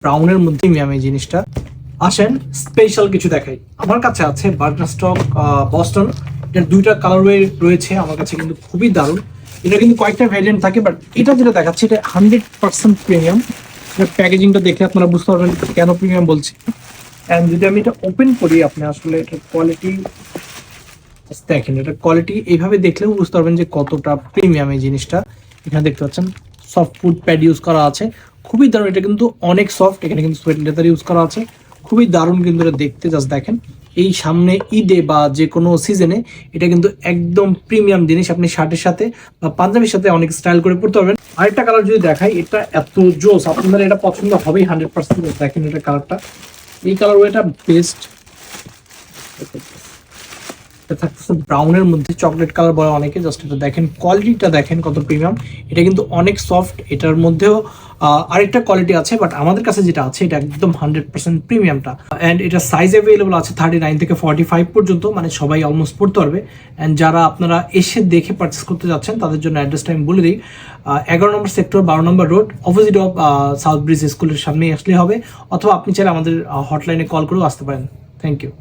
ব্রাউনের মধ্যে প্রিমিয়াম এই জিনিসটা। আসেন স্পেশাল কিছু দেখাই। আমার কাছে আছে বার্গনারস্টক বস্টন, এটার দুইটা কালারওয়ে রয়েছে আমার কাছে, কিন্তু খুবই দারুণ। এটা কিন্তু কয়েকটা ভ্যারিয়েন্ট থাকে, বাট এটা যেটা দেখাচ্ছে এটা 100% প্রিমিয়াম। প্যাকেজিংটা দেখে আপনারা বুঝতে পারবেন কেন প্রিমিয়াম বলছি। অ্যান্ড যদি আমি এটা ওপেন করি, আপনি আসলে এটার কোয়ালিটি দেখেন, এটার কোয়ালিটি এইভাবে দেখলেও বুঝতে পারবেন যে কতটা প্রিমিয়াম এই জিনিসটা। এখানে দেখতে পাচ্ছেন সফট ফুড প্যাড ইউজ করা আছে, খুবই দারুণ। এটা কিন্তু অনেক সফট, এখানে কিন্তু সোয়েট লেদার ইউজ করা আছে, খুবই দারুণ কিন্তু এটা দেখতে। জাস্ট দেখেন, এই সামনে ঈদে বা যে কোনো সিজনে এটা কিন্তু একদম প্রিমিয়াম জিনিস। আপনি শার্টের সাথে বা পাঞ্জাবির সাথে অনেক স্টাইল করে পড়তে পারবেন। আরেকটা কালার যদি দেখাই, এটা এত জোস, আপনাদের এটা পছন্দ হবেই 100%। দেখেন এটা কালারটা, এই কালার ওয়েটা বেস্ট থাকতেছে ব্রাউনের মধ্যে, চকলেট কালার বলে অনেকে। জাস্ট এটা দেখেন, কোয়ালিটিটা দেখেন কত প্রিমিয়াম। এটা কিন্তু অনেক সফট। এটার মধ্যেও আরেকটা কোয়ালিটি আছে, বাট আমাদের কাছে যেটা আছে এটা একদম 100% প্রিমিয়ামটা। অ্যান্ড এটা সাইজ অ্যাভেলেবল আছে 39 থেকে 45 পর্যন্ত, মানে সবাই অলমোস্ট পড়তে পারবে। অ্যান্ড যারা আপনারা এসে দেখে পারচেস করতে যাচ্ছেন তাদের জন্য অ্যাড্রেসটা আমি বলে দিই। 11 নম্বর সেক্টর, 12 নম্বর road, opposite of south bridge স্কুলের সামনেই আসলে হবে, অথবা আপনি চাইলে আমাদের হটলাইনে কল করেও আসতে পারেন। Thank you.